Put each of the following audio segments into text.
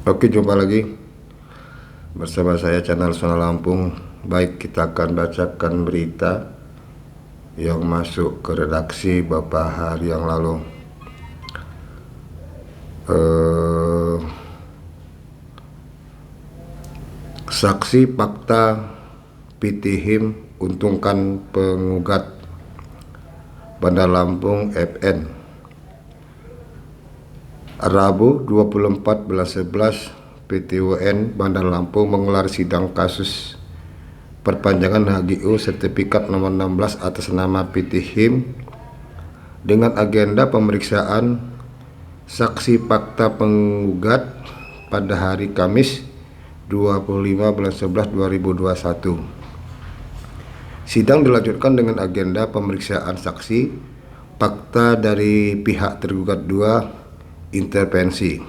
Oke, jumpa lagi bersama saya channel Sona Lampung. Baik, kita akan bacakan berita yang masuk ke redaksi beberapa hari yang lalu. Saksi fakta PTHIM untungkan penggugat Bandar Lampung FN. Rabu 24 bulan 11, PTUN Bandar Lampung menggelar sidang kasus perpanjangan HGU sertifikat nomor 16 atas nama PTHIM dengan agenda pemeriksaan saksi fakta penggugat pada hari Kamis 25 bulan 11 2021. Sidang dilanjutkan dengan agenda pemeriksaan saksi fakta dari pihak tergugat 2, intervensi.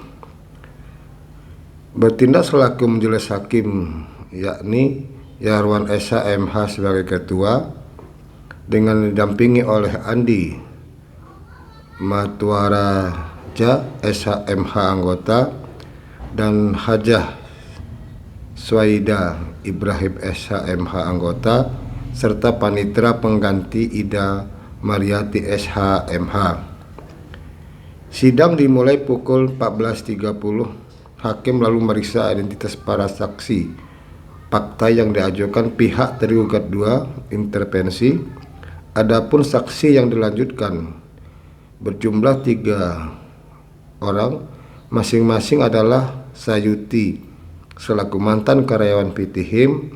Bertindak selaku majelis hakim yakni Yarwan Esa MH sebagai ketua dengan didampingi oleh Andi Matwaraja SH MH anggota dan Hajah Swaida Ibrahim SH MH anggota serta panitera pengganti Ida Mariati SH MH. Sidang dimulai pukul 14.30. Hakim lalu meriksa identitas para saksi fakta yang diajukan pihak tergugat 2, intervensi. Adapun saksi yang dilanjutkan berjumlah 3 orang, masing-masing adalah Sayuti selaku mantan karyawan PTHIM,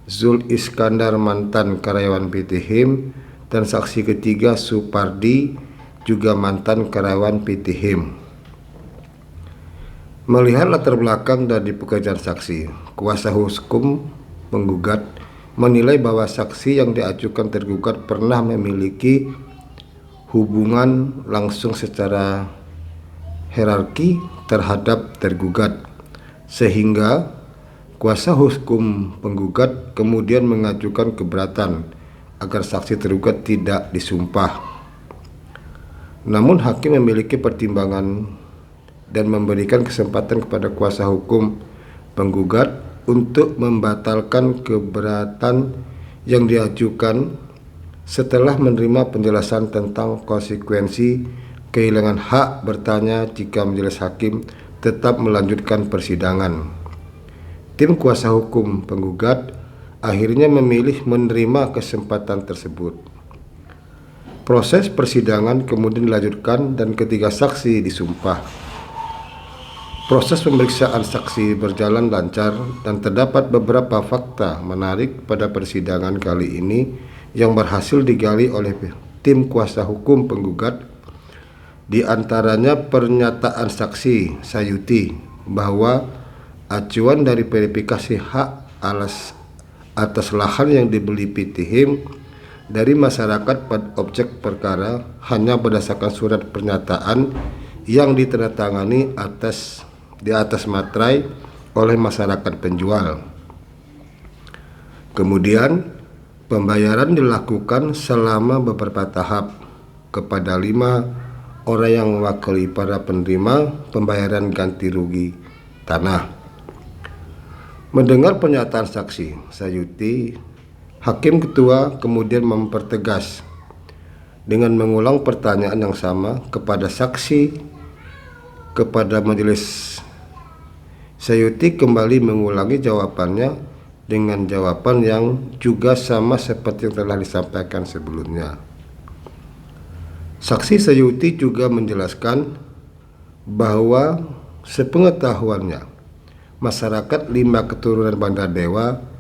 Zul Iskandar mantan karyawan PTHIM, dan saksi ketiga Supardi juga mantan karyawan PTHIM. Melihat latar belakang dari pekerjaan saksi, kuasa hukum penggugat menilai bahwa saksi yang diajukan tergugat pernah memiliki hubungan langsung secara hierarki terhadap tergugat, sehingga kuasa hukum penggugat kemudian mengajukan keberatan agar saksi tergugat tidak disumpah. Namun hakim memiliki pertimbangan dan memberikan kesempatan kepada kuasa hukum penggugat untuk membatalkan keberatan yang diajukan setelah menerima penjelasan tentang konsekuensi kehilangan hak bertanya jika majelis hakim tetap melanjutkan persidangan. Tim kuasa hukum penggugat akhirnya memilih menerima kesempatan tersebut. Proses persidangan kemudian dilanjutkan dan ketiga saksi disumpah. Proses pemeriksaan saksi berjalan lancar dan terdapat beberapa fakta menarik pada persidangan kali ini yang berhasil digali oleh tim kuasa hukum penggugat. Di antaranya pernyataan saksi Sayuti bahwa acuan dari verifikasi hak atas lahan yang dibeli PTHIM dari masyarakat pada objek perkara hanya berdasarkan surat pernyataan yang ditandatangani di atas materai oleh masyarakat penjual. Kemudian pembayaran dilakukan selama beberapa tahap kepada 5 orang yang mewakili para penerima pembayaran ganti rugi tanah. Mendengar pernyataan saksi Sayuti, Hakim Ketua kemudian mempertegas dengan mengulang pertanyaan yang sama kepada saksi kepada majelis. Sayuti kembali mengulangi jawabannya dengan jawaban yang juga sama seperti yang telah disampaikan sebelumnya. Saksi Sayuti juga menjelaskan bahwa sepengetahuannya masyarakat 5 keturunan Bandar Dewa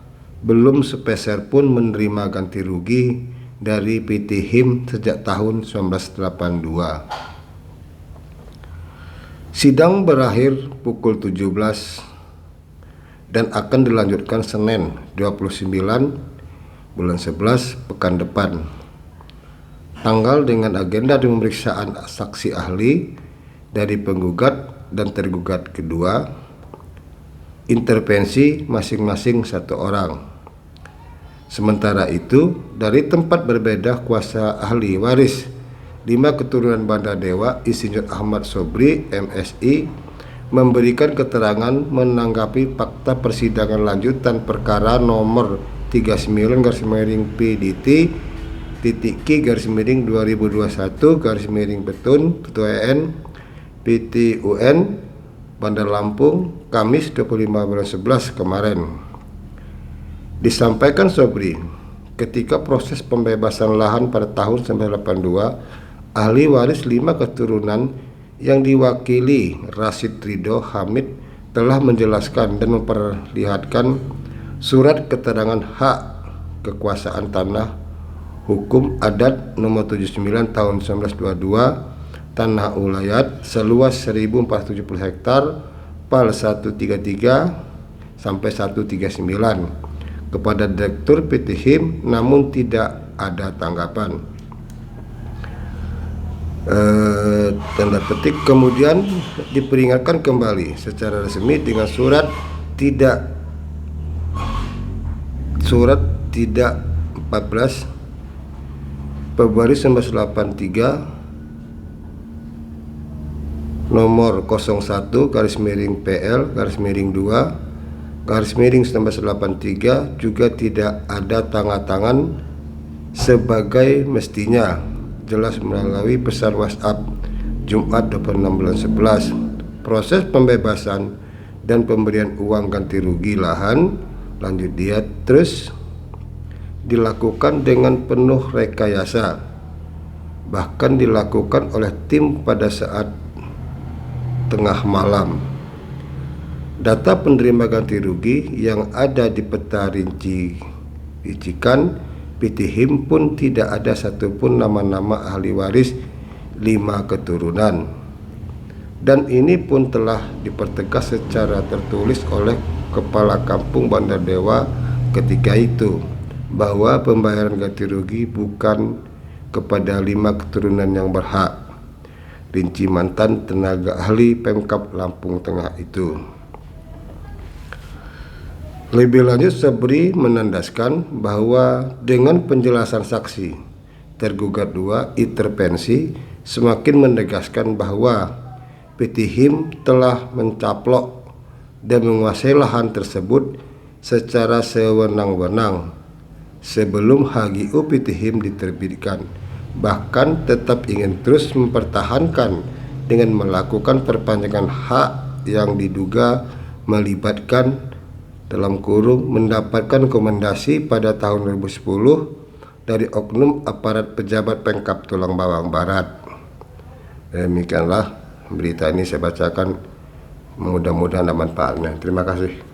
belum sepeser pun menerima ganti rugi dari PTHIM sejak tahun 1982. Sidang berakhir pukul 17 dan akan dilanjutkan Senin 29 bulan 11 pekan depan. Tanggal dengan agenda pemeriksaan saksi ahli dari penggugat dan tergugat kedua, intervensi masing-masing 1 orang. Sementara itu, dari tempat berbeda kuasa ahli waris 5 keturunan Bandar Dewa, Insinyur Ahmad Sobri, MSI, memberikan keterangan menanggapi fakta persidangan lanjutan perkara nomor 39/PDT titik K /2021 /Petun Ketua PT UN Bandar Lampung Kamis 25/11 kemarin. Disampaikan Sobri, ketika proses pembebasan lahan pada tahun 1982, ahli waris 5 keturunan yang diwakili Rasid Ridho Hamid telah menjelaskan dan memperlihatkan surat keterangan hak kekuasaan tanah hukum adat nomor 79 tahun 1922 tanah ulayat seluas 1470 hektar PAL 133 sampai 139 kepada Direktur PT HIM, namun tidak ada tanggapan. Tanda petik, kemudian diperingatkan kembali secara resmi dengan surat tidak 14 Februari 1983 nomor 01/PL/2/1983 juga tidak ada tanda tangan sebagai mestinya, jelas melalui pesan WhatsApp Jumat 26/11. Proses pembebasan dan pemberian uang ganti rugi lahan lanjut dia terus dilakukan dengan penuh rekayasa, bahkan dilakukan oleh tim pada saat tengah malam. Data penerima ganti rugi yang ada di peta rincikan PT HIM pun tidak ada satupun nama-nama ahli waris 5 keturunan. Dan ini pun telah dipertegas secara tertulis oleh Kepala Kampung Bandar Dewa ketika itu, bahwa pembayaran ganti rugi bukan kepada 5 keturunan yang berhak, rinci mantan tenaga ahli Pemkab Lampung Tengah itu. Lebih lanjut, Sabri menandaskan bahwa dengan penjelasan saksi tergugat 2 intervensi semakin menegaskan bahwa PT HIM telah mencaplok dan menguasai lahan tersebut secara sewenang-wenang sebelum HGU PT HIM diterbitkan, bahkan tetap ingin terus mempertahankan dengan melakukan perpanjangan hak yang diduga melibatkan mendapatkan rekomendasi pada tahun 2010 dari oknum aparat pejabat Pemkab Tulang Bawang Barat. Demikianlah berita ini saya bacakan, mudah-mudahan ada manfaatnya. Terima kasih.